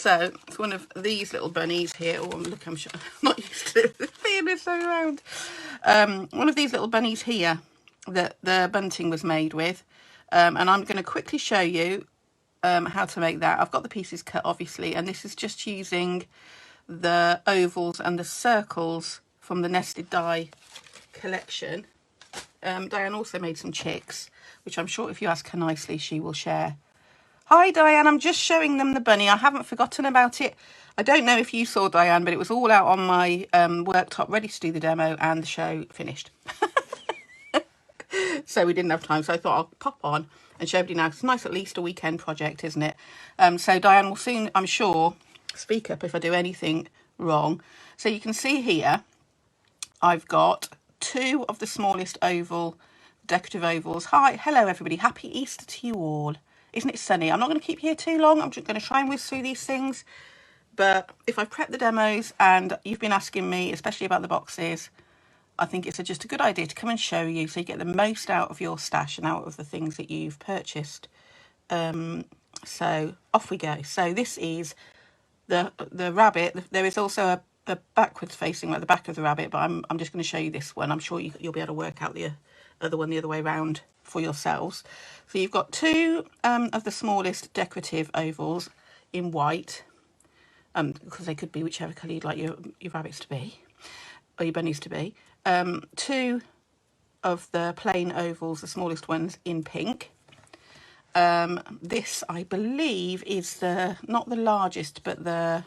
So it's one of these little bunnies here. Oh, look, I'm not used to being this way around. One of these little bunnies here that the bunting was made with. And I'm going to quickly show you how to make that. I've got the pieces cut, obviously, and this is just using the ovals and the circles from the nested die collection. Diane also made some chicks, which I'm sure if you ask her nicely, she will share. Hi, Diane. I'm just showing them the bunny. I haven't forgotten about it. I don't know if you saw, Diane, but it was all out on my worktop, ready to do the demo, and the show finished. So we didn't have time. So I thought I'll pop on and show everybody now. It's nice, at least a weekend project, isn't it? So Diane will soon, I'm sure, speak up if I do anything wrong. So you can see here, I've got 2 of the smallest oval, decorative ovals. Hi, hello everybody. Happy Easter to you all. Isn't it sunny? I'm not going to keep you here too long. I'm just going to try and whiz through these things. But if I've prepped the demos and you've been asking me, especially about the boxes, I think it's just a good idea to come and show you so you get the most out of your stash and out of the things that you've purchased. So off we go. So this is the rabbit. There is also a backwards facing, like the back of the rabbit, but I'm just going to show you this one. I'm sure you'll be able to work out the other one the other way around for yourselves. So you've got 2 of the smallest decorative ovals in white, because they could be whichever colour you'd like your rabbits to be, or your bunnies to be. 2 of the plain ovals, the smallest ones, in pink. This, I believe, is not the largest, but there's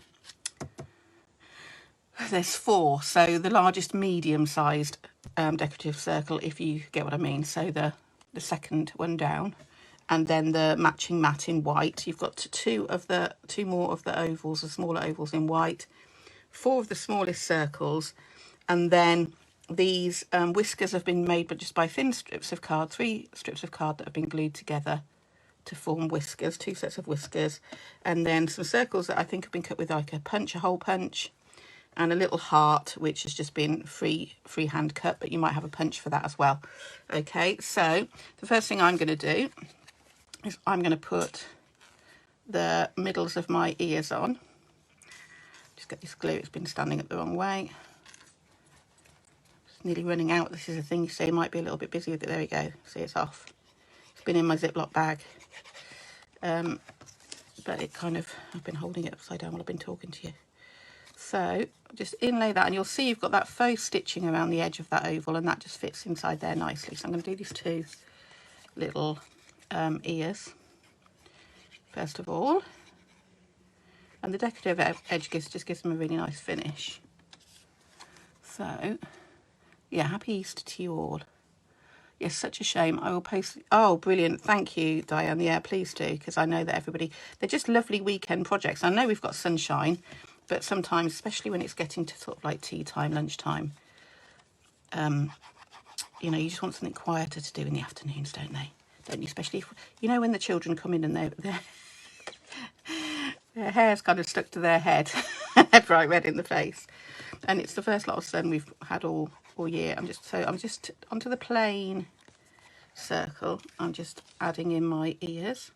4, so the largest medium-sized decorative circle, if you get what I mean. So the second one down, and then the matching mat in white. You've got 2 more of the ovals, the smaller ovals in white, 4 of the smallest circles, and then these whiskers have been made but just by thin strips of card, 3 strips of card that have been glued together to form whiskers, 2 sets of whiskers, and then some circles that I think have been cut with like a hole punch, and a little heart which has just been freehand cut, but you might have a punch for that as well. Okay, so the first thing I'm going to do is I'm going to put the middles of my ears on. Just get this glue, it's been standing up the wrong way. It's nearly running out. This is a thing you see, might be a little bit busy with it. There we go, see, it's off. It's been in my Ziploc bag. But it kind of, I've been holding it upside down while I've been talking to you. So just inlay that, and you'll see you've got that faux stitching around the edge of that oval, and that just fits inside there nicely. So I'm going to do these 2 little ears first of all, and the decorative edge just gives them a really nice finish. So yeah, happy Easter to you all. Yes, such a shame. I will post. Oh, brilliant. Thank you, Diane. Yeah, please do, because I know that everybody, they're just lovely weekend projects. I know we've got sunshine, but sometimes, especially when it's getting to sort of like tea time, lunchtime, you know, you just want something quieter to do in the afternoons, don't you? Especially if, you know, when the children come in and their hair's kind of stuck to their head, they're bright red in the face, and it's the first lot of sun we've had all year. I'm just onto the plain circle. I'm just adding in my ears,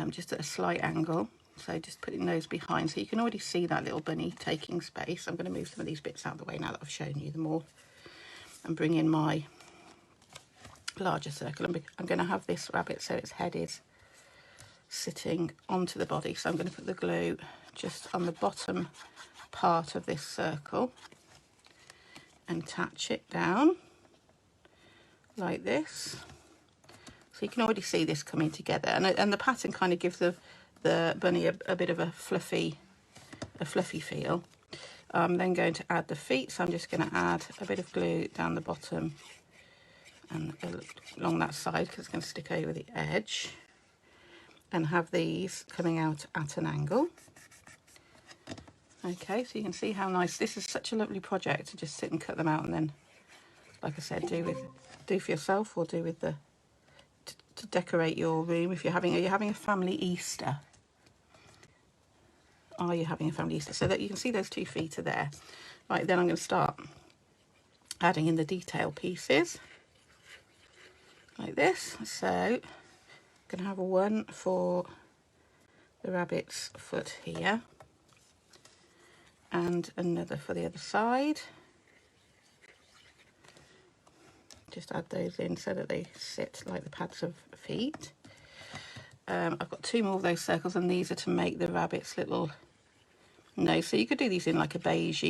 just at a slight angle. So just putting those behind, so you can already see that little bunny taking space. I'm going to move some of these bits out of the way now that I've shown you them all, and bring in my larger circle. I'm going to have this rabbit so its head is sitting onto the body. So I'm going to put the glue just on the bottom part of this circle and attach it down like this. So you can already see this coming together, and the pattern kind of gives the bunny a bit of a fluffy feel. I'm then going to add the feet, so I'm just going to add a bit of glue down the bottom and along that side, because it's going to stick over the edge, and have these coming out at an angle. Okay, so you can see how nice this is. Such a lovely project to just sit and cut them out, and then, like I said, do for yourself, or do with to decorate your room. If are you having a family Easter? Are you having a family Easter? So that you can see those 2 feet are there. Right, then I'm going to start adding in the detail pieces like this. So I'm going to have one for the rabbit's foot here, and another for the other side. Just add those in so that they sit like the pads of feet. I've got 2 more of those circles, and these are to make the rabbit's little nose. So you could do these in like a beige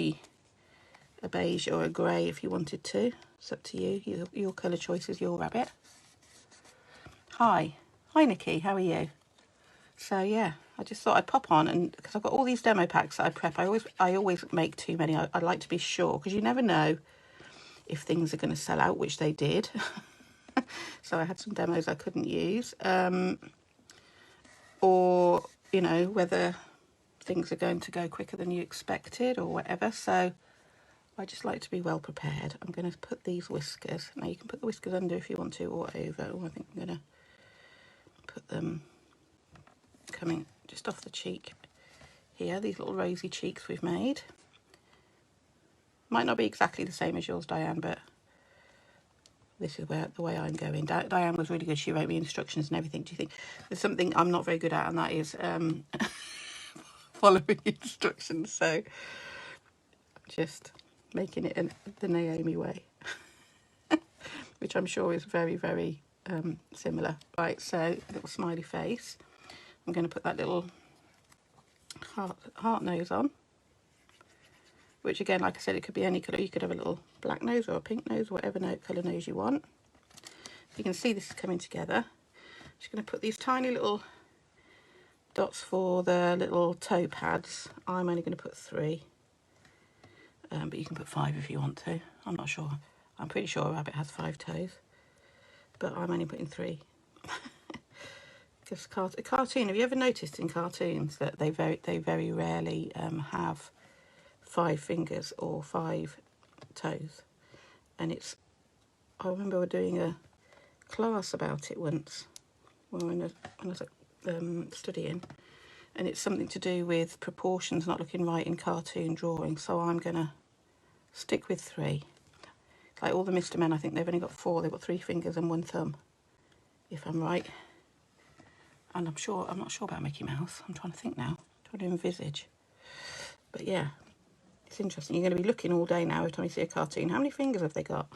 or a grey if you wanted to. It's up to you. Your colour choice is your rabbit. Hi Nikki, how are you? So yeah, I just thought I'd pop on, and because I've got all these demo packs that I prep, I always make too many. I like to be sure, because you never know if things are going to sell out, which they did. So I had some demos I couldn't use, or you know, whether things are going to go quicker than you expected or whatever. So I just like to be well prepared. I'm going to put these whiskers. Now you can put the whiskers under if you want to, or over. Oh, I think I'm going to put them coming just off the cheek here. These little rosy cheeks we've made. Might not be exactly the same as yours, Diane, but this is the way I'm going. Diane was really good. She wrote me instructions and everything. Do you think there's something I'm not very good at, and that is following instructions? So I'm just making it the Naomi way, which I'm sure is very, very similar. Right, so a little smiley face. I'm going to put that little heart nose on, which again, like I said, it could be any colour. You could have a little black nose or a pink nose, whatever colour nose you want. You can see this is coming together. Just going to put these tiny little dots for the little toe pads. I'm only going to put 3, but you can put 5 if you want to. I'm not sure. I'm pretty sure a rabbit has 5 toes, but I'm only putting 3. Because a cartoon, have you ever noticed in cartoons that they very rarely have 5 fingers or 5 toes? And I remember doing a class about it once when I was studying, and it's something to do with proportions not looking right in cartoon drawing. So I'm gonna stick with 3. Like all the Mr. Men, I think they've only got 4. They've got 3 fingers and 1 thumb, if I'm right. And I'm not sure about Mickey Mouse. I'm trying to think now. I'm trying to envisage. But yeah, it's interesting. You're going to be looking all day now every time you see a cartoon. How many fingers have they got?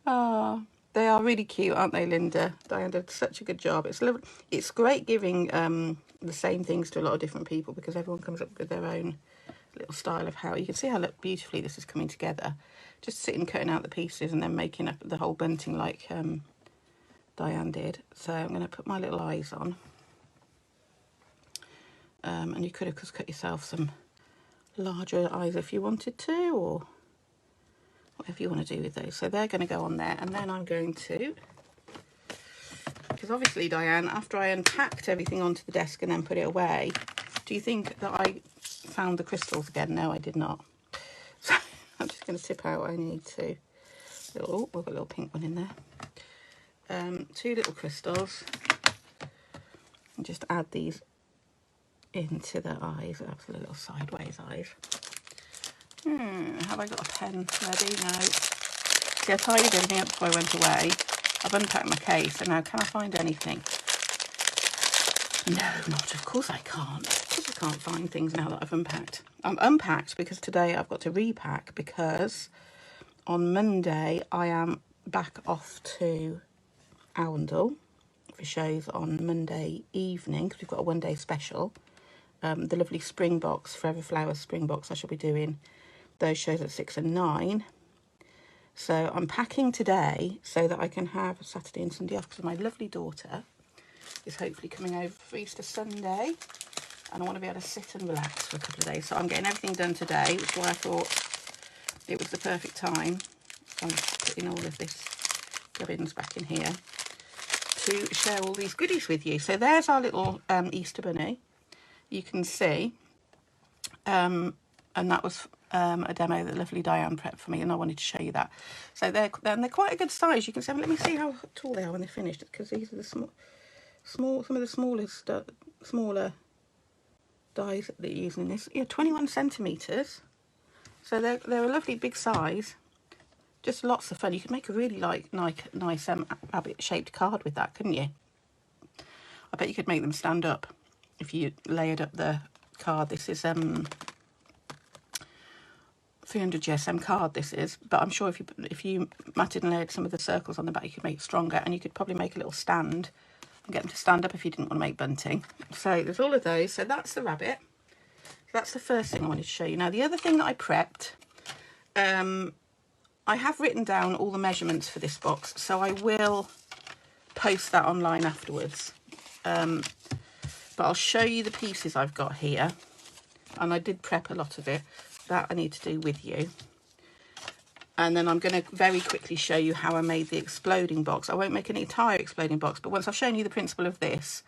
Oh, they are really cute, aren't they, Linda? Diane did such a good job. It's great giving the same things to a lot of different people, because everyone comes up with their own little style of how. You can see how beautifully this is coming together. Just sitting cutting out the pieces and then making up the whole bunting like Diane did. So I'm going to put my little eyes on. And you could have cut yourself some larger eyes if you wanted to, or whatever you want to do with those. So they're going to go on there, and then I'm going to, because obviously, Diane, after I unpacked everything onto the desk and then put it away, do you think that I found the crystals again? No, I did not. So I'm just going to tip out. I need to, we've got a little pink one in there. 2 little crystals, and just add these into the eyes. That's a little sideways eyes. Have I got a pen ready? No. See, I tidied everything up before I went away. I've unpacked my case, and now can I find anything? No, not. Of course I can't. Of course I can't find things now that I've unpacked. I'm unpacked because today I've got to repack, because on Monday I am back off to Arundel for shows on Monday evening, because we've got a 1-day special. The lovely Springboks, Forever Flowers Springboks, I shall be doing those shows at 6 and 9. So I'm packing today so that I can have Saturday and Sunday off, because my lovely daughter is hopefully coming over for Easter Sunday, and I want to be able to sit and relax for a couple of days. So I'm getting everything done today, which is why I thought it was the perfect time. I'm putting all of this gubbins back in here to share all these goodies with you. So there's our little Easter bunny. You can see, and that was a demo that lovely Diane prepped for me, and I wanted to show you that. So they're quite a good size. You can see. Let me see how tall they are when they're finished, because these are the small, some of the smaller dies that they're using in this. Yeah, 21 centimeters. So they're a lovely big size. Just lots of fun. You could make a really nice rabbit shaped card with that, couldn't you? I bet you could make them stand up if you layered up the card. This is 300 GSM card, this is, but I'm sure if you matted and layered some of the circles on the back, you could make it stronger, and you could probably make a little stand and get them to stand up if you didn't want to make bunting. So there's all of those. So that's the rabbit. So that's the first thing I wanted to show you. Now the other thing that I prepped, I have written down all the measurements for this box, so I will post that online afterwards. But I'll show you the pieces I've got here, and I did prep a lot of it. That I need to do with you. And then I'm going to very quickly show you how I made the exploding box. I won't make an entire exploding box, but once I've shown you the principle of this,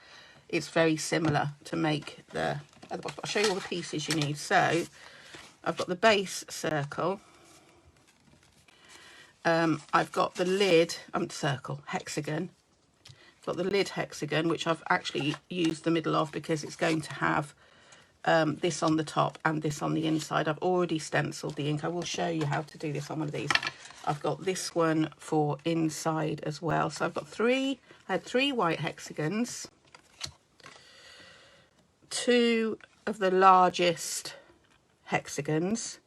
it's very similar to make the other box. But I'll show you all the pieces you need. So I've got the base circle. I've got the lid, hexagon. I've got the lid hexagon, which I've actually used the middle of because it's going to have this on the top and this on the inside. I've already stenciled the ink. I will show you how to do this on one of these. I've got this one for inside as well. So I've got I had three white hexagons, two of the largest hexagons.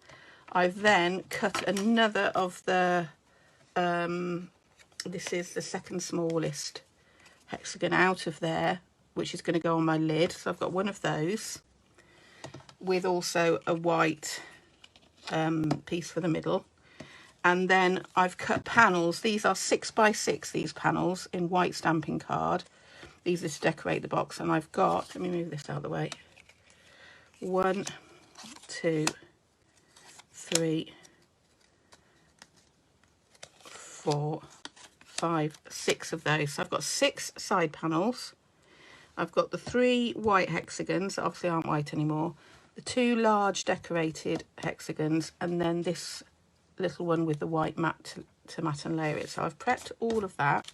I've then cut another of the, this is the second smallest hexagon out of there, which is going to go on my lid. So I've got one of those, with also a white piece for the middle. And then I've cut panels. These are 6 by 6, these panels, in white stamping card. These are to decorate the box. And I've got, let me move this out of the way, 1, 2, 3, 4, 5, 6 of those. So I've got 6 side panels. I've got the 3 white hexagons that obviously aren't white anymore, the 2 large decorated hexagons, and then this little one with the white mat to mat and layer it. So I've prepped all of that,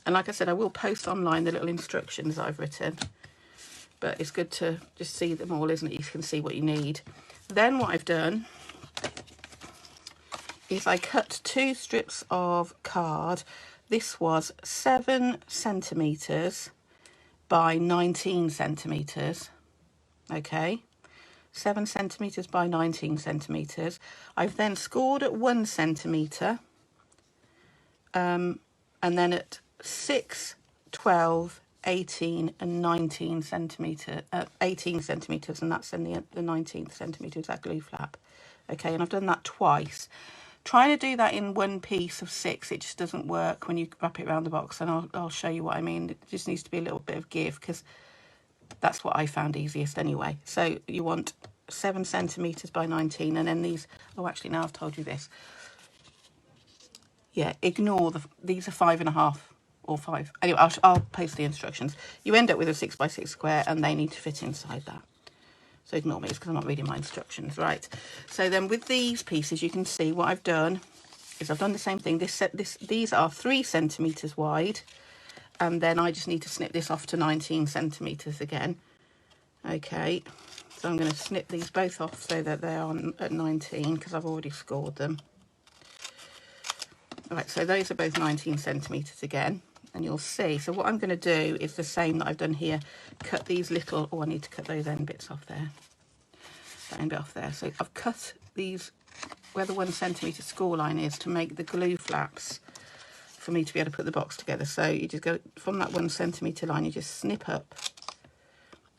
and like I said, I will post online the little instructions I've written, but it's good to just see them all, isn't it? You can see what you need. Then what I've done is I cut 2 strips of card. This was 7 centimetres by 19 centimetres. Okay, 7 centimetres by 19 centimetres. I've then scored at 1 centimetre, and then at 6, 12, 18 and 19 centimetre, 18 centimetres, and that's in the 19th centimetre is that glue flap. Okay, and I've done that twice. Trying to do that in one piece of 6, it just doesn't work when you wrap it around the box, and I'll show you what I mean. It just needs to be a little bit of give, because that's what I found easiest anyway. So you want 7 centimetres by 19, and then these, oh actually now I've told you this, yeah, ignore these are 5.5 or 5. Anyway, I'll post the instructions. You end up with a 6 by 6 square, and they need to fit inside that. So ignore me, it's because I'm not reading my instructions. Right, so then with these pieces, you can see what I've done is I've done the same thing. These are 3 centimetres wide, and then I just need to snip this off to 19 centimetres again. Okay, so I'm going to snip these both off so that they're on at 19, because I've already scored them. All right, so those are both 19 centimetres again, and you'll see. So what I'm going to do is the same that I've done here. Cut these little, oh, I need to cut those end bits off there. That end bit off there. So I've cut these where the 1 centimetre score line is to make the glue flaps for me to be able to put the box together. So you just go from that 1 centimetre line, you just snip up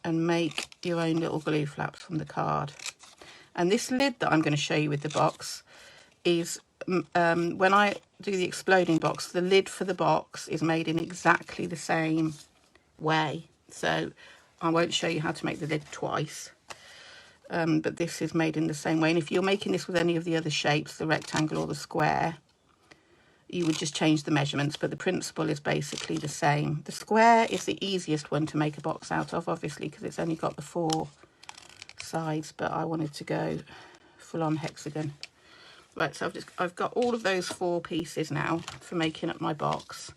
and make your own little glue flaps from the card. And this lid that I'm going to show you with the box is, when I do the exploding box, the lid for the box is made in exactly the same way. So I won't show you how to make the lid twice, but this is made in the same way. And if you're making this with any of the other shapes, the rectangle or the square, you would just change the measurements, but the principle is basically the same. The square is the easiest one to make a box out of, obviously, because it's only got the 4 sides, but I wanted to go full on hexagon. Right, so I've got all of those 4 pieces now for making up my box.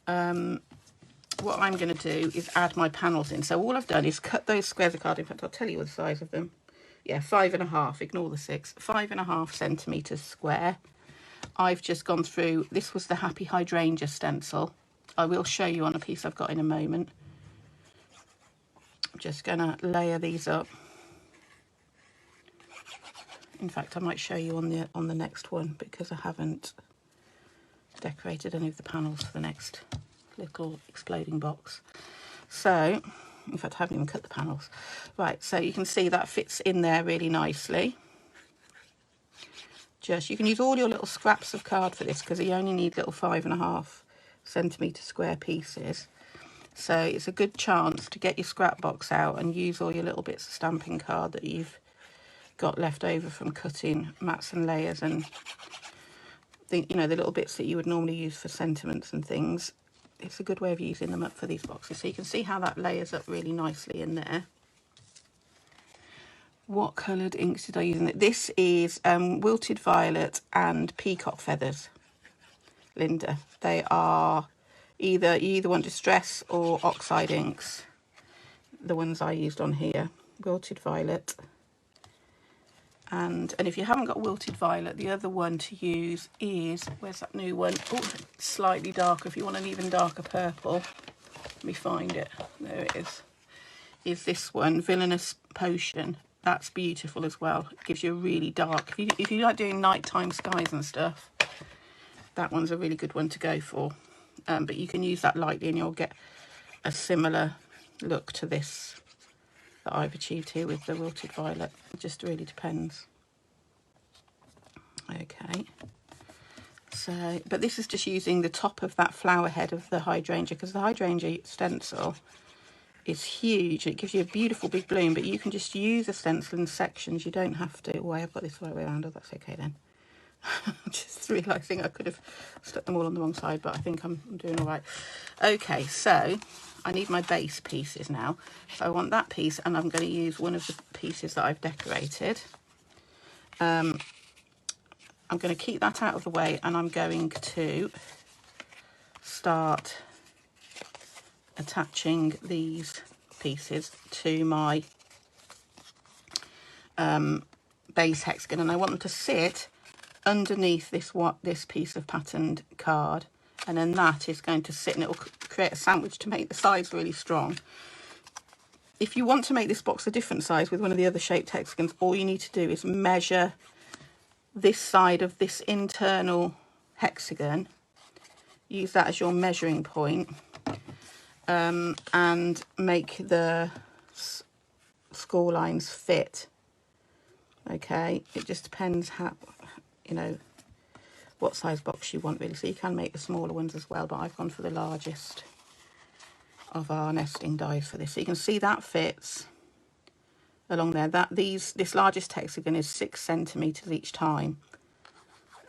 What I'm going to do is add my panels in. So all I've done is cut those squares of card. In fact, I'll tell you the size of them. Yeah, 5.5, ignore the 6, 5.5 centimetres square. I've just gone through, this was the Happy Hydrangea stencil. I will show you on a piece I've got in a moment. I'm just going to layer these up. In fact, I might show you on the next one, because I haven't decorated any of the panels for the next little exploding box. So, in fact, I haven't even cut the panels. Right, so you can see that fits in there really nicely. You can use all your little scraps of card for this, because you only need little 5.5 centimetre square pieces. So it's a good chance to get your scrap box out and use all your little bits of stamping card that you've got left over from cutting mats and layers, and the little bits that you would normally use for sentiments and things. It's a good way of using them up for these boxes. So you can see how that layers up really nicely in there. What coloured inks did I use in it? This is Wilted Violet and Peacock Feathers, Linda. They are you either want Distress or Oxide inks. The ones I used on here, Wilted Violet. And if you haven't got Wilted Violet, the other one to use is, where's that new one? Oh, slightly darker. If you want an even darker purple, let me find it. There it is. Is this one, Villainous Potion. That's beautiful as well. It gives you a really dark, if you like doing nighttime skies and stuff, that one's a really good one to go for. But you can use that lightly and you'll get a similar look to this that I've achieved here with the Wilted Violet. It just really depends. Okay. So, but this is just using the top of that flower head of the hydrangea, because the hydrangea stencil is huge. It gives you a beautiful big bloom, but you can just use a stencil in sections. You don't have to. Oh, I've got this the right way around. Oh, that's okay then. Just realising I could have stuck them all on the wrong side, but I think I'm doing all right. Okay, so I need my base pieces now. So I want that piece, and I'm going to use one of the pieces that I've decorated. I'm going to keep that out of the way, and I'm going to start attaching these pieces to my base hexagon, and I want them to sit underneath this piece of patterned card, and then that is going to sit, and it will create a sandwich to make the sides really strong. If you want to make this box a different size with one of the other shaped hexagons, all you need to do is measure this side of this internal hexagon, use that as your measuring point, and make the score lines fit. Okay, it just depends how, what size box you want really. So you can make the smaller ones as well, but I've gone for the largest of our nesting dies for this. So you can see that fits along there. This largest hexagon is 6 centimetres each time.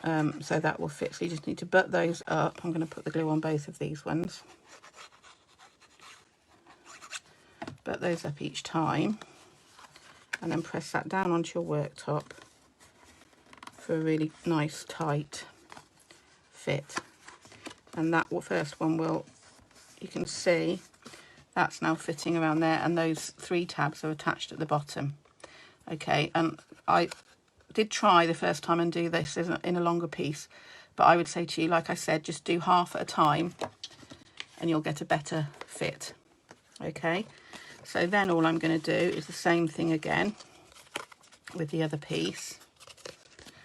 So that will fit. So you just need to butt those up. I'm going to put the glue on both of these ones. Butt those up each time, and then press that down onto your worktop for a really nice tight fit. And that first one you can see that's now fitting around there, and those 3 tabs are attached at the bottom. Okay, and I did try the first time and do this in a longer piece, but I would say to you, like I said, just do half at a time and you'll get a better fit. Okay, so then all I'm going to do is the same thing again with the other piece.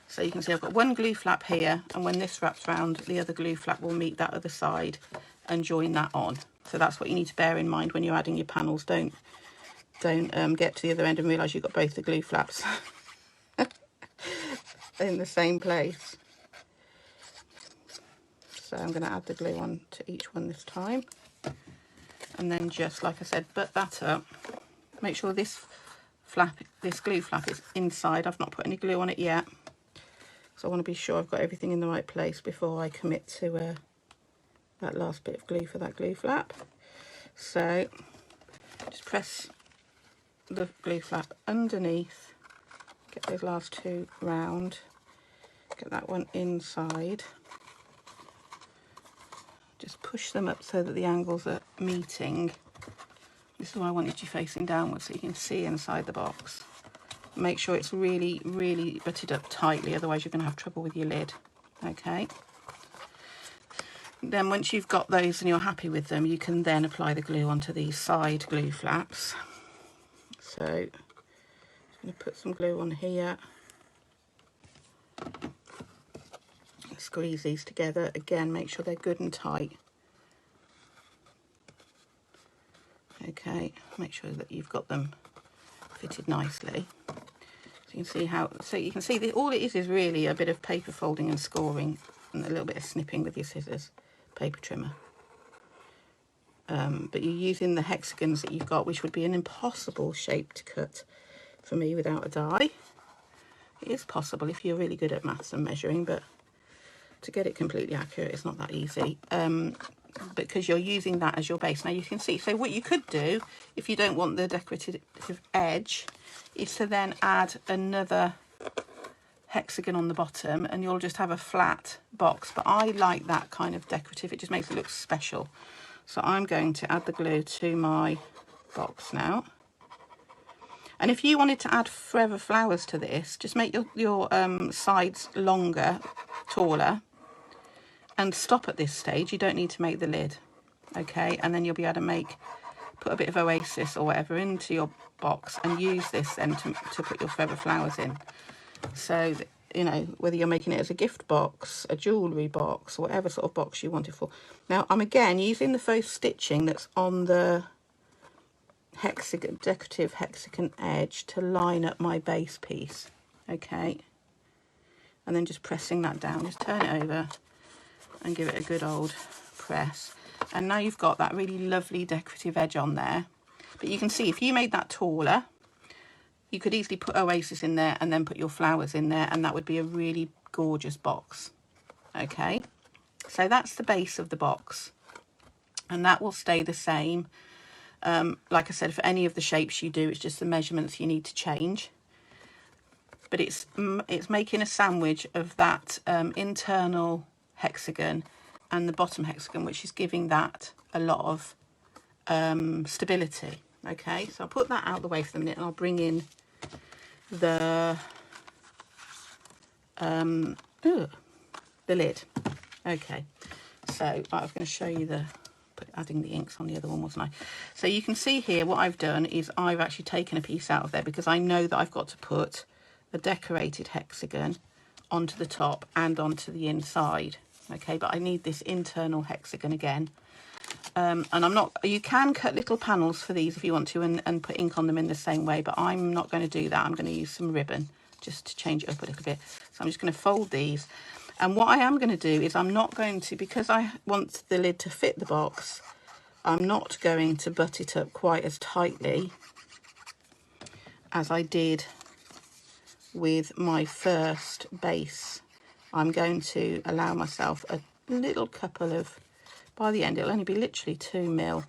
So you can see I've got one glue flap here, and when this wraps around, the other glue flap will meet that other side and join that on. So that's what you need to bear in mind when you're adding your panels. Don't get to the other end and realise you've got both the glue flaps in the same place. So I'm going to add the glue on to each one this time, and then just like I said, butt that up. Make sure this glue flap is inside. I've not put any glue on it yet, so I want to be sure I've got everything in the right place before I commit to that last bit of glue for that glue flap. So just press the glue flap underneath, get those last 2 round, get that one inside, just push them up so that the angles are meeting. This is why I wanted you facing downwards, so you can see inside the box. Make sure it's really, really butted up tightly, otherwise you're going to have trouble with your lid. Okay. Then once you've got those and you're happy with them, you can then apply the glue onto these side glue flaps. So I'm going to put some glue on here. Squeeze these together. Again, make sure they're good and tight. Okay, make sure that you've got them fitted nicely. So you can see how, so you can see that all it is really a bit of paper folding and scoring and a little bit of snipping with your scissors, paper trimmer. But you're using the hexagons that you've got, which would be an impossible shape to cut for me without a die. It is possible if you're really good at maths and measuring, but to get it completely accurate, it's not that easy. Because you're using that as your base. Now you can see, so what you could do, if you don't want the decorative edge, is to then add another hexagon on the bottom and you'll just have a flat box. But I like that kind of decorative, it just makes it look special. So I'm going to add the glue to my box now. And if you wanted to add forever flowers to this, just make your sides longer, taller, and stop at this stage. You don't need to make the lid, okay? And then you'll be able to put a bit of oasis or whatever into your box and use this then to put your forever flowers in. So that, you know, whether you're making it as a gift box, a jewellery box, or whatever sort of box you want it for. Now I'm again using the faux stitching that's on the hexagon, decorative hexagon edge to line up my base piece, okay? And then just pressing that down, just turn it over and give it a good old press. And now you've got that really lovely decorative edge on there. But you can see if you made that taller, you could easily put oasis in there and then put your flowers in there, and that would be a really gorgeous box. Okay, so that's the base of the box, and that will stay the same. Like I said, for any of the shapes you do, it's just the measurements you need to change. But it's making a sandwich of that internal hexagon and the bottom hexagon, which is giving that a lot of stability. Okay, so I'll put that out the way for a minute and I'll bring in the lid. Okay, so I was going to show you adding the inks on the other one, wasn't I? So you can see here what I've done is I've actually taken a piece out of there because I know that I've got to put a decorated hexagon onto the top and onto the inside. Okay, but I need this internal hexagon again. And you can cut little panels for these if you want to and put ink on them in the same way, but I'm not going to do that. I'm going to use some ribbon just to change it up a little bit. So I'm just going to fold these. And what I am going to do is I'm not going to, because I want the lid to fit the box, I'm not going to butt it up quite as tightly as I did with my first base. I'm going to allow myself a little couple of, by the end it'll only be literally 2 mil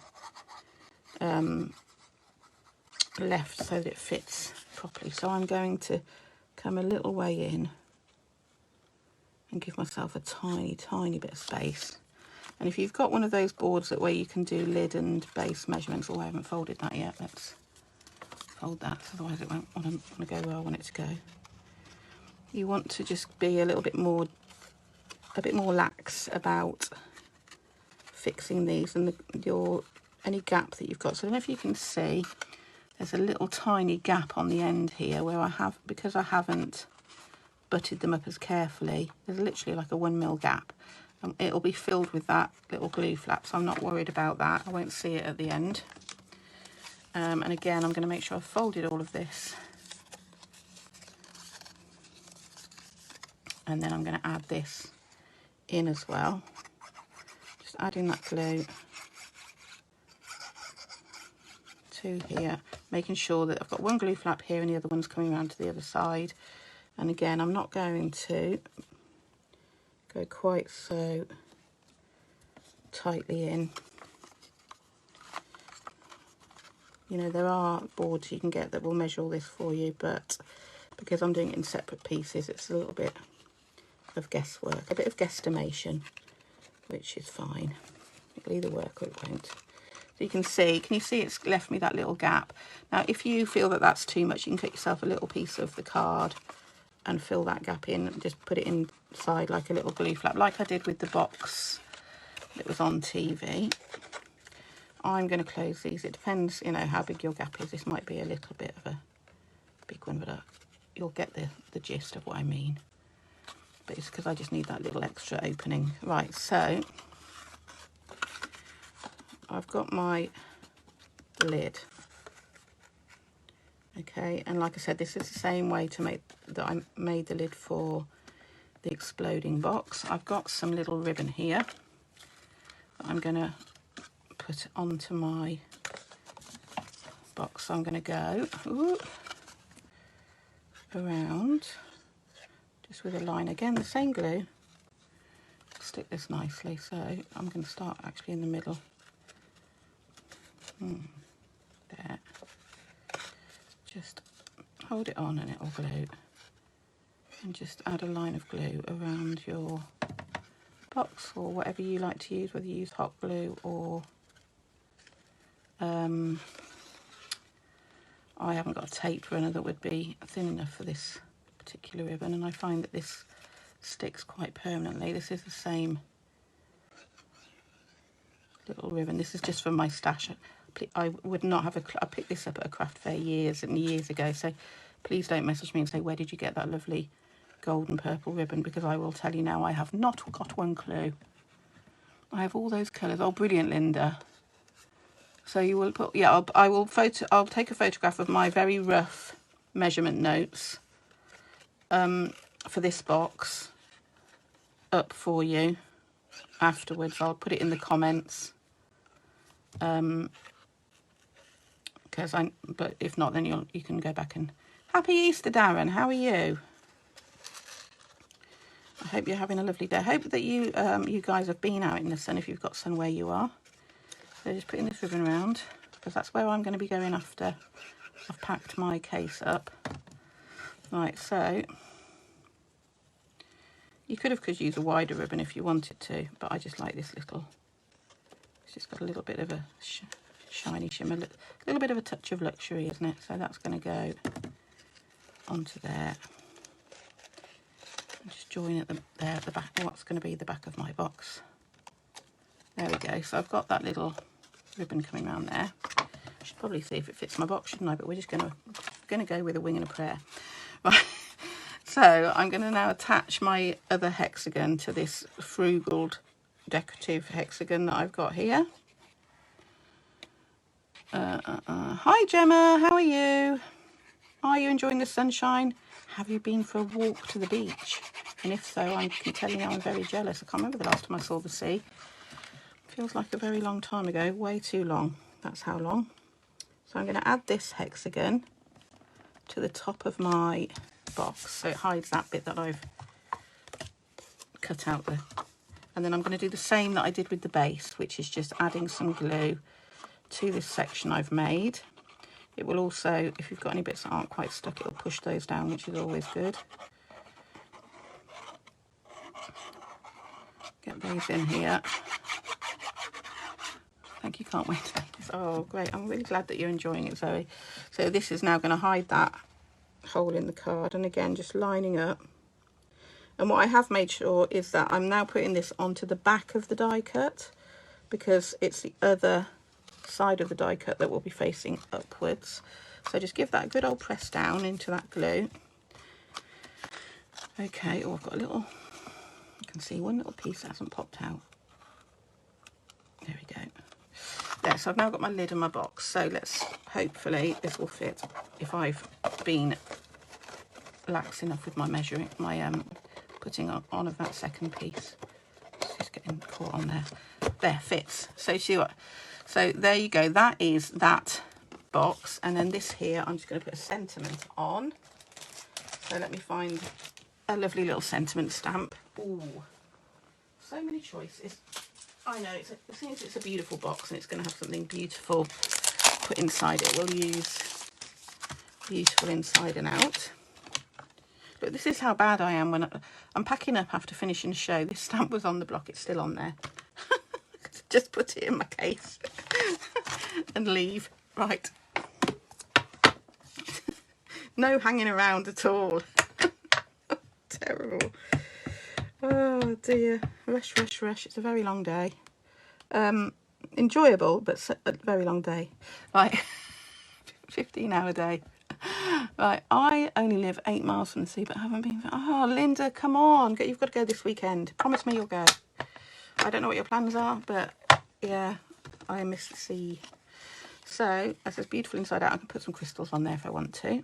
left so that it fits properly. So I'm going to come a little way in and give myself a tiny bit of space. And if you've got one of those boards where you can do lid and base measurements, I haven't folded that yet, let's fold that, otherwise it won't want to go where I want it to go. You want to just be a bit more lax about fixing these and any gap that you've got. So I don't know if you can see, there's a little tiny gap on the end here where because I haven't butted them up as carefully, there's literally like a 1 mil gap. It'll be filled with that little glue flap, so I'm not worried about that. I won't see it at the end. And again, I'm going to make sure I've folded all of this. And then I'm going to add this in as well. Just adding that glue to here, making sure that I've got one glue flap here and the other one's coming around to the other side. And again, I'm not going to go quite so tightly in. You know, there are boards you can get that will measure all this for you, but because I'm doing it in separate pieces, it's a little bit of guesswork, a bit of guesstimation, which is fine. It'll either work or it won't. So you can you see it's left me that little gap. Now, if you feel that that's too much, you can cut yourself a little piece of the card and fill that gap in and just put it inside like a little glue flap, like I did with the box It was on TV. I'm going to close these. It depends, you know, how big your gap is. This might be a little bit of a big one, but you'll get the gist of what I mean. But it's because I just need that little extra opening. Right, so I've got my lid. Okay, and like I said, this is the same way to make that I made the lid for the exploding box. I've got some little ribbon here that I'm going to put onto my box. So I'm going to go around just with a line again, the same glue. Stick this nicely. So I'm going to start actually in the middle. There. Just hold it on and it will glue. And just add a line of glue around your box or whatever you like to use, whether you use hot glue or I haven't got a tape runner that would be thin enough for this particular ribbon, and I find that this sticks quite permanently. This is the same little ribbon. This is just for my stash. I would not have I picked this up at a craft fair years and years ago, so please don't message me and say, where did you get that lovely golden purple ribbon, because I will tell you now, I have not got one clue. I have all those colours. Oh, brilliant, Linda. So you will put, yeah, I'll take a photograph of my very rough measurement notes for this box up for you afterwards. I'll put it in the comments. But if not, then you can go back and... Happy Easter, Darren. How are you? I hope you're having a lovely day. I hope that you guys have been out in the sun if you've got sun where you are. So just putting this ribbon around, because that's where I'm going to be going after I've packed my case up. Right, so you could use a wider ribbon if you wanted to, but I just like this little. It's just got a little bit of a shiny shimmer, a little bit of a touch of luxury, isn't it? So that's going to go onto there. And just join it there at the back. What's going to be the back of my box? There we go. So I've got that little ribbon coming around there. I should probably see if it fits my box, shouldn't I? But we're just going to go with a wing and a prayer. Right. So I'm going to now attach my other hexagon to this frugal decorative hexagon that I've got here. Hi Gemma, how are you? Are you enjoying the sunshine? Have you been for a walk to the beach? And if so, I can tell you now I'm very jealous. I can't remember the last time I saw the sea. Feels like a very long time ago, way too long. That's how long. So I'm going to add this hexagon to the top of my box so it hides that bit that I've cut out there. And then I'm going to do the same that I did with the base, which is just adding some glue to this section I've made. It will also, if you've got any bits that aren't quite stuck, it'll push those down, which is always good. Get those in here. I think you can't wait. Oh, great. I'm really glad that you're enjoying it, Zoe. So this is now going to hide that hole in the card. And again, just lining up. And what I have made sure is that I'm now putting this onto the back of the die cut, because it's the other side of the die cut that will be facing upwards. So just give that a good old press down into that glue. Okay, oh, I've got a little, you can see one little piece that hasn't popped out. There we go. There, so I've now got my lid on my box. So let's, hopefully this will fit if I've been lax enough with my measuring, my putting on of that second piece. It's just getting caught on there. There, fits. So see what, so there you go. That is that box. And then this here, I'm just going to put a sentiment on. So let me find a lovely little sentiment stamp. Ooh, so many choices. I know, it seems it's a beautiful box and it's going to have something beautiful put inside it. We'll use beautiful inside and out. But this is how bad I am when I'm packing up after finishing the show. This stamp was on the block, it's still on there. Just put it in my case and leave. Right. No hanging around at all. Terrible. Oh dear. Rush, rush, rush. It's a very long day. Enjoyable, but a very long day. Right, 15-hour day. Right, I only live 8 miles from the sea, but haven't been. Oh, Linda, come on, you've got to go this weekend. Promise me you'll go. I don't know what your plans are, but yeah, I miss the sea. So, as it's beautiful inside out, I can put some crystals on there if I want to.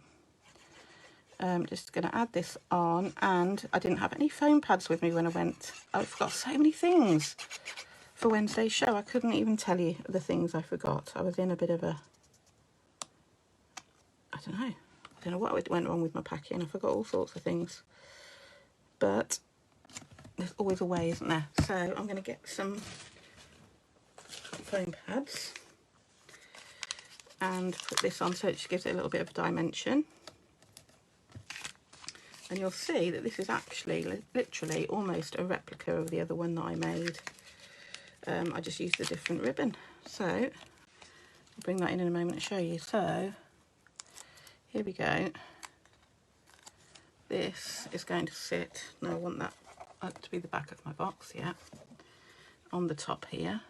Just going to add this on, and I didn't have any foam pads with me when I went. I forgot so many things for Wednesday's show. I couldn't even tell you the things I forgot. I was in a bit of a, I don't know what went wrong with my packing. I forgot all sorts of things, but there's always a way, isn't there? So I'm going to get some foam pads and put this on so it just gives it a little bit of a dimension. And you'll see that this is actually literally almost a replica of the other one that I made. I just used a different ribbon. So I'll bring that in a moment and show you. So here we go. This is going to sit, now I want that to be the back of my box, yeah, on the top here.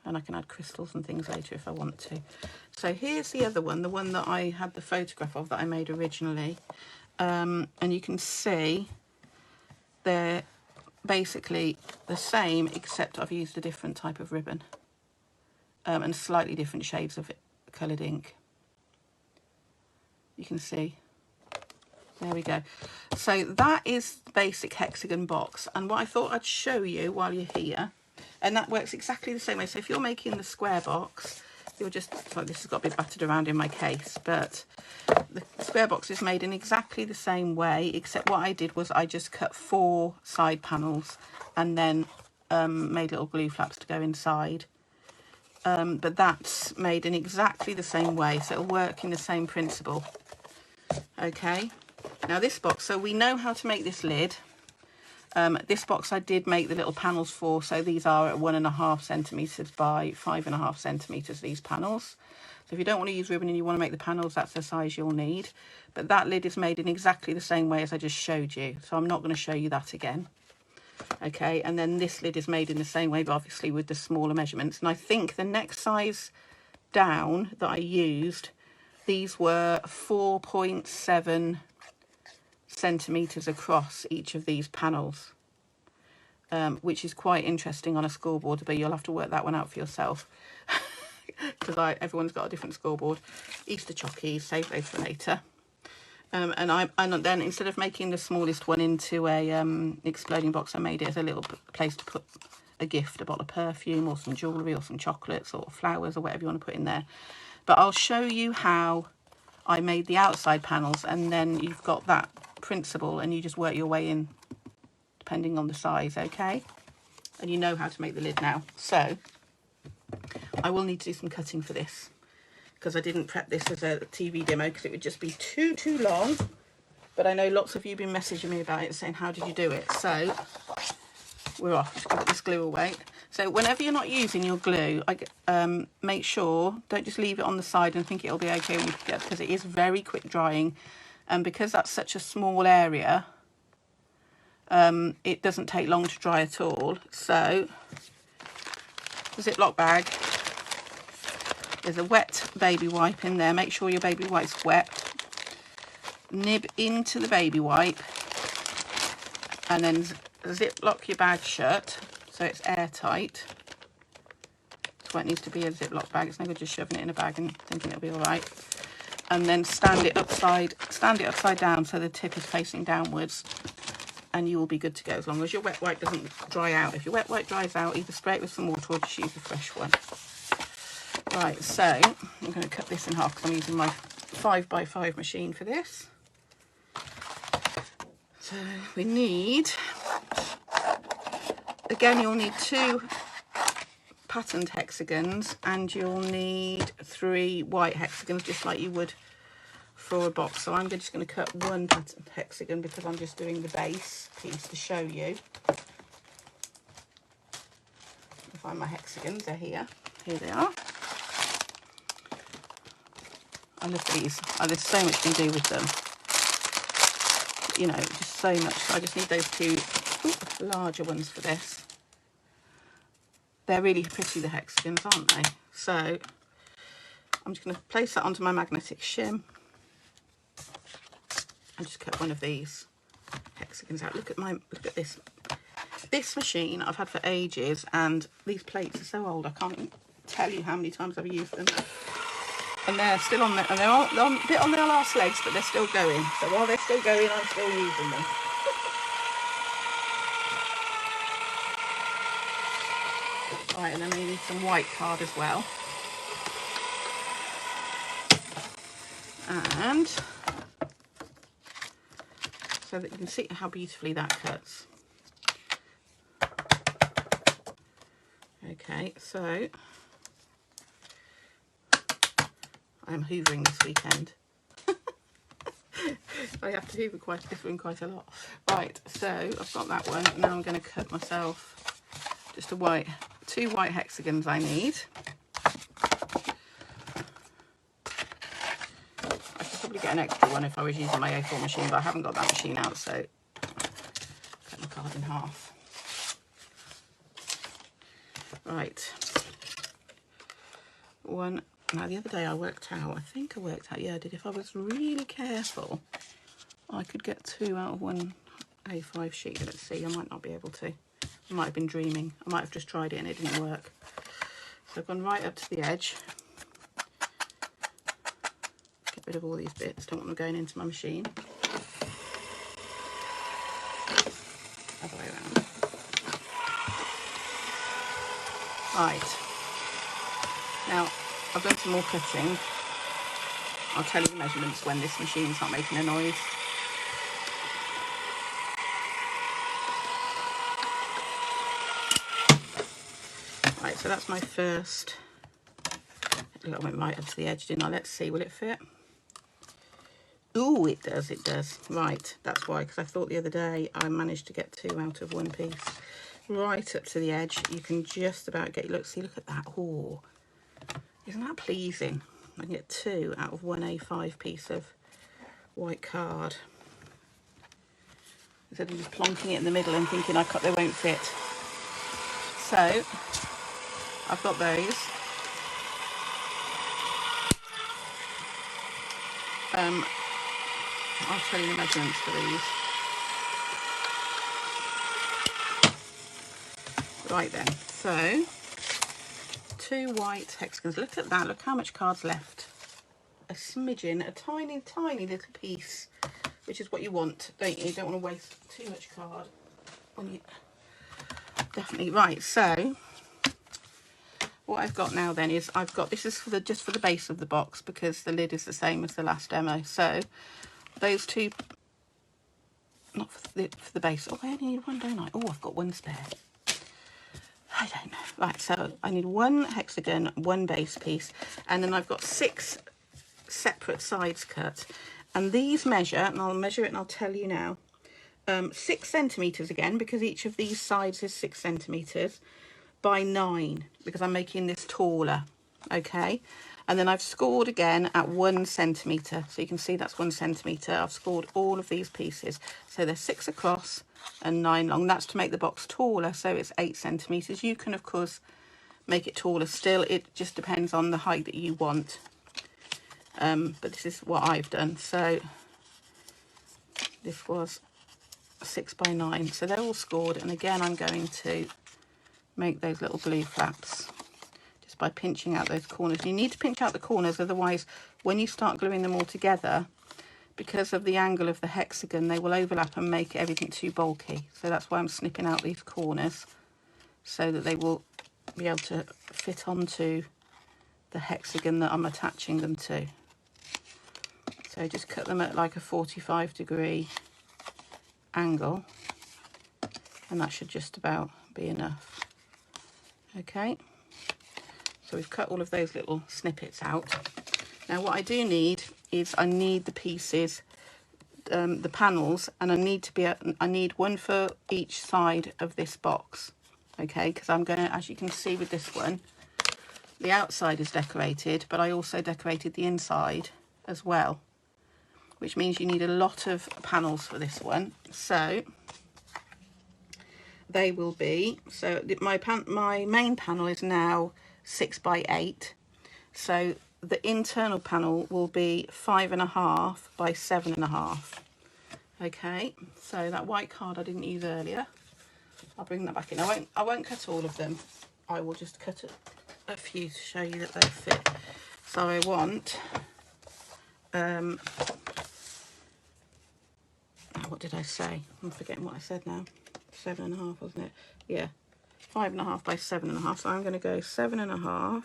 And I can add crystals and things later if I want to. So here's the other one, the one that I had the photograph of that I made originally. And you can see they're basically the same, except I've used a different type of ribbon and slightly different shades of coloured ink. You can see. There we go. So that is the basic hexagon box. And what I thought I'd show you while you're here, and that works exactly the same way. So if you're making the square box, you'll just, well, this has got a bit battered around in my case, but the square box is made in exactly the same way, except what I did was I just cut 4 side panels and then made little glue flaps to go inside. But that's made in exactly the same way, so it'll work in the same principle. Okay, now this box, so we know how to make this lid. This box I did make the little panels for, so these are at 1.5 centimetres by 5.5 centimetres, these panels. So if you don't want to use ribbon and you want to make the panels, that's the size you'll need. But that lid is made in exactly the same way as I just showed you, so I'm not going to show you that again. Okay, and then this lid is made in the same way, but obviously with the smaller measurements. And I think the next size down that I used, these were 4.7 centimetres across each of these panels, which is quite interesting on a scoreboard, but you'll have to work that one out for yourself because everyone's got a different scoreboard. Easter chockies, save those for later. And then instead of making the smallest one into a exploding box, I made it as a little place to put a gift, a bottle of perfume or some jewellery or some chocolates or flowers or whatever you want to put in there. But I'll show you how I made the outside panels, and then you've got that principle and you just work your way in depending on the size, okay? And you know how to make the lid now. So I will need to do some cutting for this, because I didn't prep this as a TV demo because it would just be too long. But I know lots of you have been messaging me about it saying, how did you do it? So we're off. Just put this glue away. So whenever you're not using your glue, make sure, don't just leave it on the side and think it'll be okay when you pick it up, because it is very quick drying. And because that's such a small area, it doesn't take long to dry at all. So the Ziploc bag, there's a wet baby wipe in there. Make sure your baby wipe's wet. Nib into the baby wipe and then Ziploc your bag shut so it's airtight. That's what it needs to be, a Ziploc bag. It's no good just shoving it in a bag and thinking it'll be all right. And then stand it upside down so the tip is facing downwards, and you will be good to go as long as your wet wipe doesn't dry out. If your wet wipe dries out, either spray it with some water or just use a fresh one. Right, so I'm going to cut this in half because I'm using my 5x5 machine for this. So we need, again, you'll need 2 patterned hexagons and you'll need 3 white hexagons, just like you would for a box. So I'm just going to cut 1 patterned hexagon because I'm just doing the base piece to show you. I'll find my hexagons, they're here. Here they are. I love these. Oh, there's so much you can do with them. You know, just so much. So I just need those 2 larger ones for this. They're really pretty, the hexagons, aren't they? So I'm just going to place that onto my magnetic shim and just cut one of these hexagons out. Look at this. This machine I've had for ages, and these plates are so old I can't tell you how many times I've used them. And they're still on there, and they're a bit on their last legs, but they're still going. So while they're still going, I'm still using them. Right, and then we need some white card as well. And so that you can see how beautifully that cuts. Okay, so I'm hoovering this weekend. I have to hoover this room quite a lot. Right, so I've got that one. Now I'm going to cut myself just two white hexagons I need. I could probably get an extra one if I was using my A4 machine, but I haven't got that machine out, so cut my card in half. Right. One. Now the other day I worked out, yeah I did, if I was really careful, I could get 2 out of one A5 sheet. Let's see, I might not be able to. I might have been dreaming. I might have just tried it and it didn't work. So I've gone right up to the edge. Get rid of all these bits, don't want them going into my machine. Other way around. Right. Now, I've done some more cutting. I'll tell you the measurements when this machine's not making a noise. Right, so that's my first. I went right up to the edge, didn't I? Let's see, will it fit? Ooh, it does, it does. Right, that's why, because I thought the other day I managed to get 2 out of one piece. Right up to the edge, you can just about get, look at that. Oh, isn't that pleasing? I can get 2 out of one A5 piece of white card. Instead of just plonking it in the middle and thinking they won't fit. So, I've got those. I'll tell you the measurements for these. Right then, so 2 white hexagons. Look at that, look how much card's left. A smidgen, a tiny, tiny little piece, which is what you want, don't you? You don't want to waste too much card. Definitely. Right, so what I've got now then is this is for just for the base of the box, because the lid is the same as the last demo. So those 2, not for the base. Oh, I only need 1, don't I? Oh, I've got 1 spare. I don't know. Right, so I need 1 hexagon, 1 base piece, and then I've got 6 separate sides cut. And these measure, and I'll measure it and I'll tell you now, 6 centimetres again, because each of these sides is 6 centimetres, by 9, because I'm making this taller, okay? And then I've scored again at 1 centimetre, so you can see that's 1 centimetre. I've scored all of these pieces, so they're 6 across and 9 long. That's to make the box taller, so it's 8 centimetres. You can of course make it taller still, it just depends on the height that you want. But this is what I've done. So this was 6 by 9, so they're all scored, and again I'm going to make those little glue flaps just by pinching out those corners. You need to pinch out the corners, otherwise when you start gluing them all together, because of the angle of the hexagon, they will overlap and make everything too bulky. So that's why I'm snipping out these corners, so that they will be able to fit onto the hexagon that I'm attaching them to. So just cut them at like a 45-degree angle, and that should just about be enough. Okay, so we've cut all of those little snippets out. Now what I do need is I need the pieces, the panels, and I need 1 for each side of this box. Okay, because I'm going to, as you can see with this one, the outside is decorated, but I also decorated the inside as well, which means you need a lot of panels for this one. So they will be, so my main panel is now 6 by 8, so the internal panel will be 5.5 by 7.5. Okay, so that white card I didn't use earlier, I'll bring that back in. I won't cut all of them, I will just cut a few to show you that they fit. So I want what did I say? I'm forgetting what I said now. 7.5, wasn't it? Yeah, 5.5 by 7.5. So I'm going to go 7.5.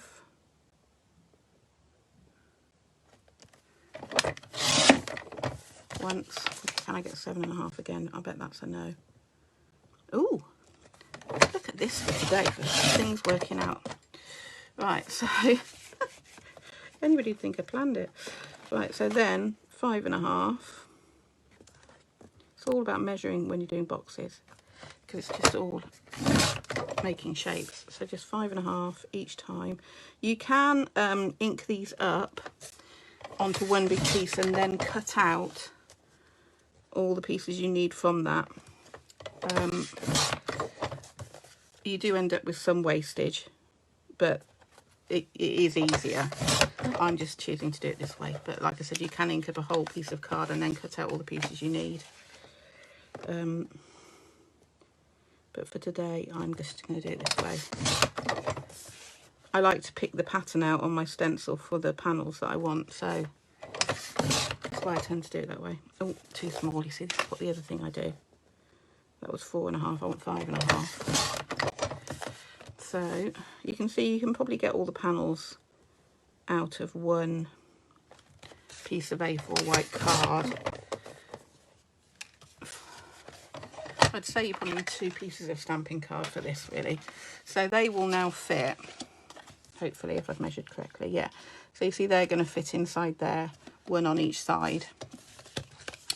Once. Can I get 7.5 again? I bet that's a no. Ooh, look at this for today. For things working out. Right, so anybody think I planned it? Right, so then 5.5. It's all about measuring when you're doing boxes, because it's just all making shapes. So just 5.5 each time. You can ink these up onto one big piece and then cut out all the pieces you need from that. You do end up with some wastage, but it is easier. I'm just choosing to do it this way, but like I said, you can ink up a whole piece of card and then cut out all the pieces you need. But for today, I'm just going to do it this way. I like to pick the pattern out on my stencil for the panels that I want, so that's why I tend to do it that way. Oh, too small, you see, this is what the other thing I do. That was 4.5, I want 5.5. So you can see you can probably get all the panels out of one piece of A4 white card. I'd say you probably need 2 pieces of stamping card for this, really. So they will now fit, hopefully, if I've measured correctly. Yeah, so you see they're going to fit inside there, one on each side,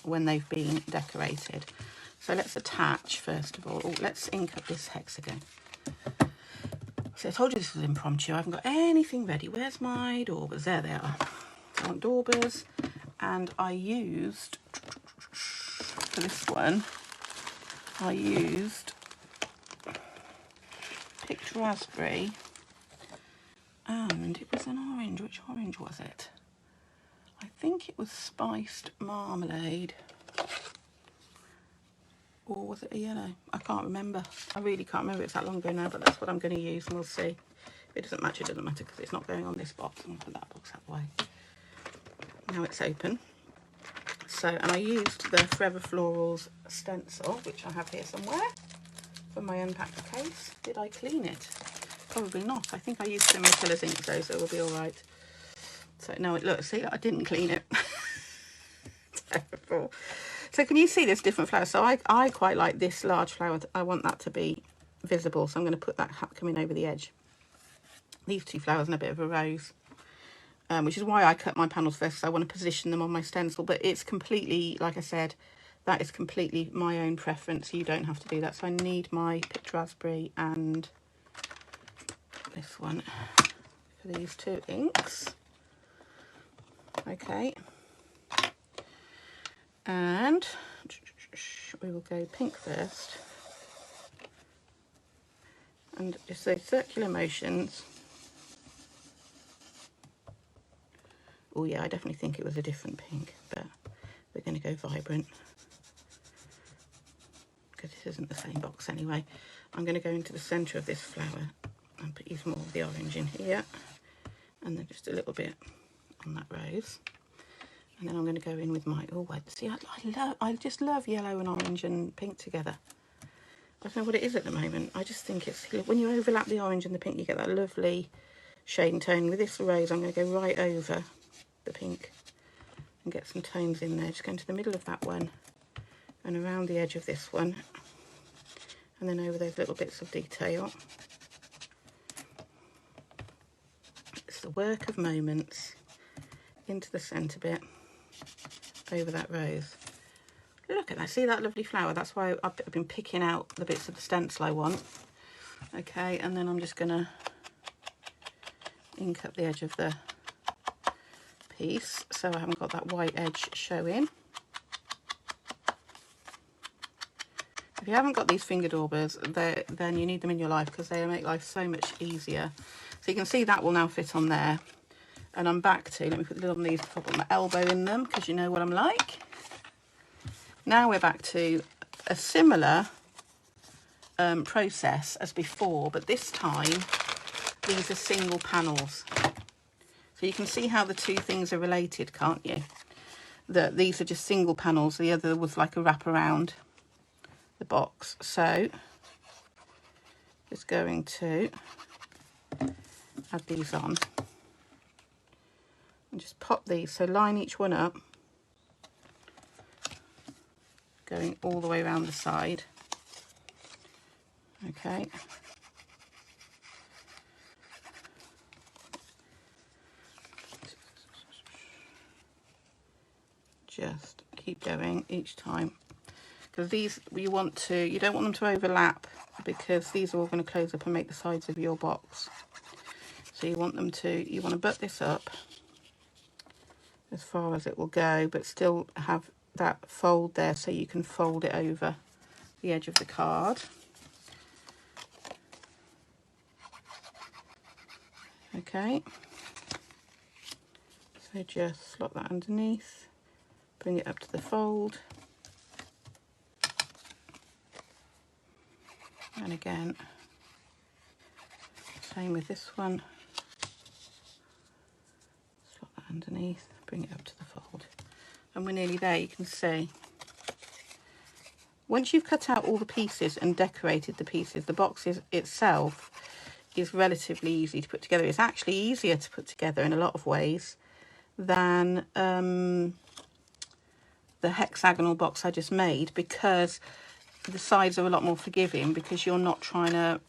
when they've been decorated. So let's attach, first of all. Oh, let's ink up this hexagon. So I told you this was impromptu. I haven't got anything ready. Where's my daubers? There they are. So I want daubers, and I used, for this one, I used picked raspberry, and it was an orange. Which orange was it? I think it was spiced marmalade. Or was it a yellow? I can't remember. I really can't remember. It's that long ago now, but that's what I'm going to use, and we'll see. If it doesn't match, it doesn't matter, because it's not going on this box. I'm going to put that box out the way. Now it's open. So, and I used the Forever Florals stencil, which I have here somewhere, from my unpacked case. Did I clean it? Probably not. I think I used similar colours ink though, so it will be all right. So, no, look, see, I didn't clean it. Terrible. So can you see this different flower? So I quite like this large flower. I want that to be visible, so I'm going to put that coming over the edge. These 2 flowers and a bit of a rose, which is why I cut my panels first, because I want to position them on my stencil. But it's completely, like I said, that is completely my own preference. You don't have to do that. So I need my picked raspberry and this one for these 2 inks. Okay. And we will go pink first, and just those circular motions. Oh yeah, I definitely think it was a different pink, but we're going to go vibrant because this isn't the same box anyway. I'm going to go into the centre of this flower and use more of the orange in here, and then just a little bit on that rose. And then I'm going to go in with my, oh, see, I just love yellow and orange and pink together. I don't know what it is at the moment. I just think it's, when you overlap the orange and the pink, you get that lovely shade and tone. With this rose, I'm going to go right over the pink and get some tones in there. Just go into the middle of that one and around the edge of this one. And then over those little bits of detail. It's the work of moments into the centre bit. Over that rose. Look at that, see that lovely flower? That's why I've been picking out the bits of the stencil I want. Okay, and then I'm just going to ink up the edge of the piece so I haven't got that white edge showing. If you haven't got these finger daubers, then you need them in your life, because they make life so much easier. So you can see that will now fit on there. And I'm back to, let me put the lid on these before I put my elbow in them, because you know what I'm like. Now we're back to a similar process as before, but this time these are single panels. So you can see how the two things are related, can't you? That these are just single panels, the other was like a wrap around the box. So just going to add these on and just pop these, so line each one up, going all the way around the side. Okay. Just keep going each time, because these you don't want them to overlap, because these are all going to close up and make the sides of your box. So you want to butt this up as far as it will go, but still have that fold there, so you can fold it over the edge of the card. Okay, so just slot that underneath, bring it up to the fold, and again same with this one, slot that underneath, bring it up to the fold, and we're nearly there. You can see once you've cut out all the pieces and decorated the pieces, the box itself is relatively easy to put together. It's actually easier to put together in a lot of ways than the hexagonal box I just made, because the sides are a lot more forgiving, because you're not trying to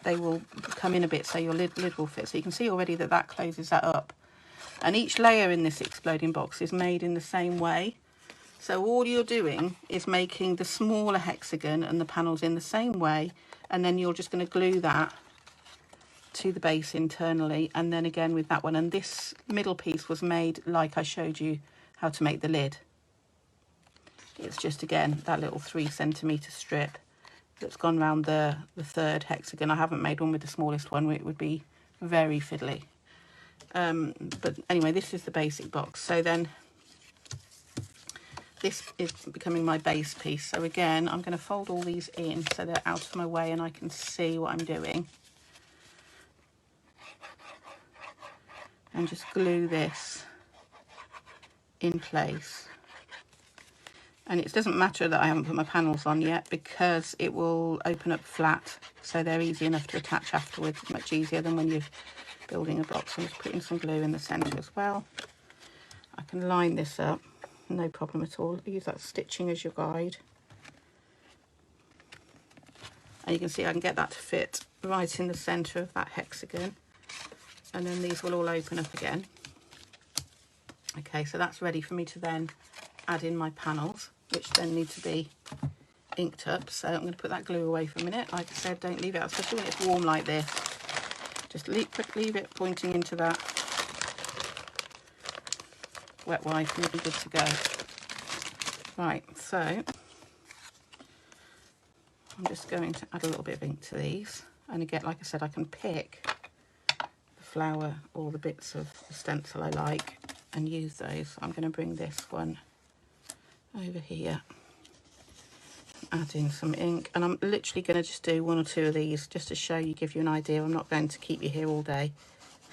they will come in a bit, so your lid will fit. So you can see already that closes that up, and each layer in this exploding box is made in the same way. So all you're doing is making the smaller hexagon and the panels in the same way, and then you're just going to glue that to the base internally, and then again with that one. And this middle piece was made like I showed you how to make the lid. It's just, again, that little 3 centimetre strip that's gone round the third hexagon. I haven't made one with the smallest one, it would be very fiddly. But anyway, this is the basic box. So then this is becoming my base piece. So again, I'm going to fold all these in so they're out of my way and I can see what I'm doing. And just glue this in place. And it doesn't matter that I haven't put my panels on yet, because it will open up flat, so they're easy enough to attach afterwards, much easier than when you're building a box. I'm just putting some glue in the centre as well. I can line this up, no problem at all. Use that stitching as your guide. And you can see I can get that to fit right in the centre of that hexagon. And then these will all open up again. Okay, so that's ready for me to then add in my panels, which then need to be inked up. So I'm going to put that glue away for a minute. Like I said, don't leave it out, especially when it's warm like this. Just leave it pointing into that wet wipe and you'll be good to go. Right, so I'm just going to add a little bit of ink to these. And again, like I said, I can pick the flower or the bits of the stencil I like and use those. I'm going to bring this one over here, add in some ink, and I'm literally going to just do 1 or 2 of these just to show you, give you an idea. I'm not going to keep you here all day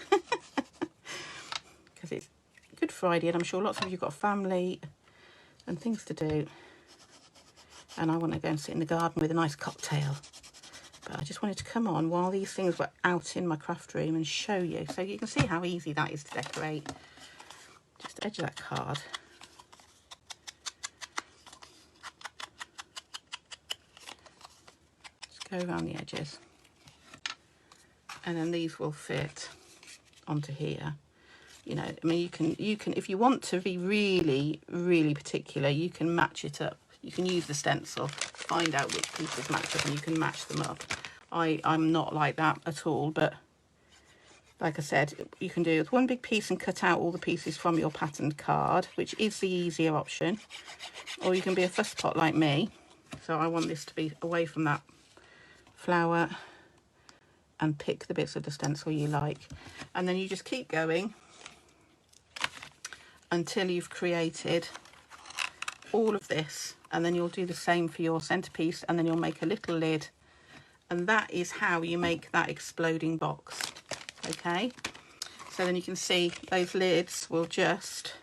because it's Good Friday and I'm sure lots of you got a family and things to do, and I want to go and sit in the garden with a nice cocktail. But I just wanted to come on while these things were out in my craft room and show you, so you can see how easy that is to decorate. Just edge that card. Just go around the edges. And then these will fit onto here. You know, I mean, you can, if you want to be really, really particular, you can match it up. You can use the stencil, find out which pieces match up, and you can match them up. I'm not like that at all, but like I said, you can do with one big piece and cut out all the pieces from your patterned card, which is the easier option. Or you can be a fusspot like me So I want this to be away from that flower, and pick the bits of the stencil you like. And then you just keep going until you've created all of this, and then you'll do the same for your centerpiece, and then you'll make a little lid, and that is how you make that exploding box. Okay, so then you can see those lids will just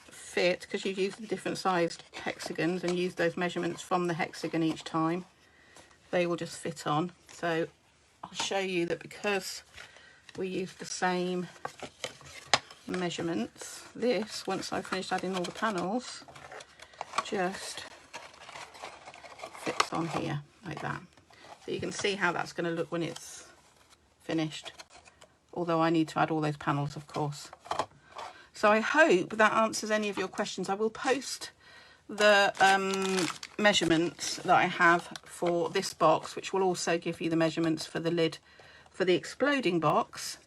fit, because you've used the different sized hexagons and used those measurements from the hexagon each time. They will just fit on. So I'll show you that because we used the same measurements, this, once I've finished adding all the panels, just fits on here like that. So you can see how that's going to look when it's finished, although I need to add all those panels, of course. So I hope that answers any of your questions. I will post the measurements that I have for this box, which will also give you the measurements for the lid for the exploding box,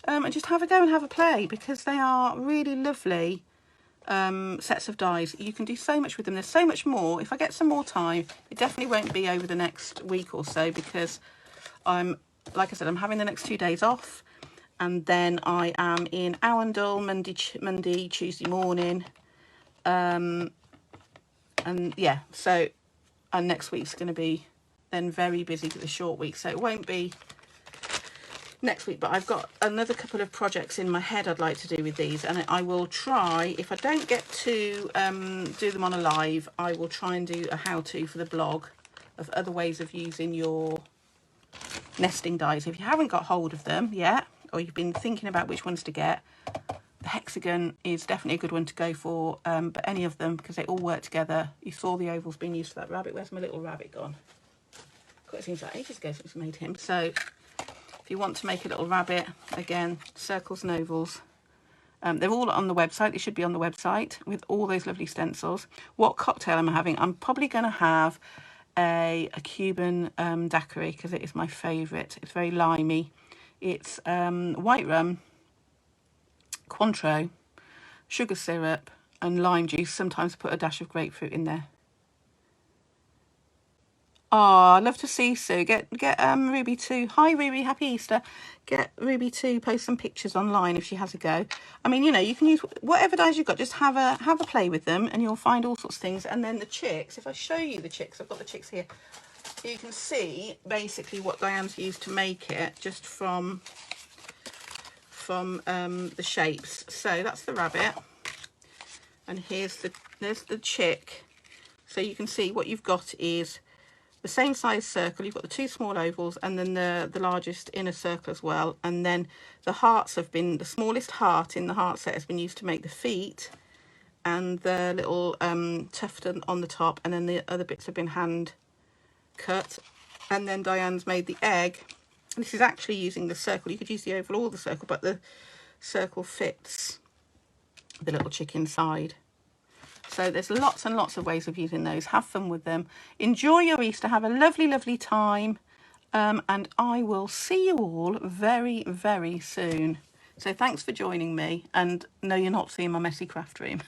and just have a go and have a play, because they are really lovely sets of dies. You can do so much with them. There's so much more. If I get some more time, it definitely won't be over the next week or so, because like I said, I'm having the next 2 days off, and then I am in Arundel Monday, Tuesday morning, and yeah, so, and next week's going to be then very busy for the short week, so it won't be next week. But I've got another couple of projects in my head I'd like to do with these, and I will try, if I don't get to do them on a live, I will try and do a how-to for the blog of other ways of using your nesting dies. If you haven't got hold of them yet, or you've been thinking about which ones to get, the hexagon is definitely a good one to go for, but any of them, because they all work together. You saw the ovals being used for that rabbit. Where's my little rabbit gone? It seems like ages ago since I made him. So if you want to make a little rabbit, again, circles and ovals. They're all on the website. They should be on the website with all those lovely stencils. What cocktail am I having? I'm probably going to have a Cuban daiquiri, because it is my favourite. It's very limey. It's white rum, Cointreau, sugar syrup and lime juice. Sometimes put a dash of grapefruit in there. Oh, I'd love to see Sue. Get Ruby to, hi Ruby, happy Easter. Get Ruby to post some pictures online if she has a go. I mean, you know, you can use whatever dies you've got, just have a play with them, and you'll find all sorts of things. And then the chicks, if I show you the chicks, I've got the chicks here. You can see basically what Diane's used to make it, just from the shapes. So that's the rabbit, and there's the chick. So you can see what you've got is the same size circle. You've got the two small ovals, and then the largest inner circle as well. And then the hearts have been, the smallest heart in the heart set has been used to make the feet and the little tuft on the top, and then the other bits have been hand cut. And then Diane's made the egg. This is actually using the circle. You could use the oval or the circle, but the circle fits the little chick inside. So there's lots and lots of ways of using those. Have fun with them. Enjoy your Easter. Have a lovely, lovely time. And I will see you all very, very soon. So thanks for joining me. And no, you're not seeing my messy craft room.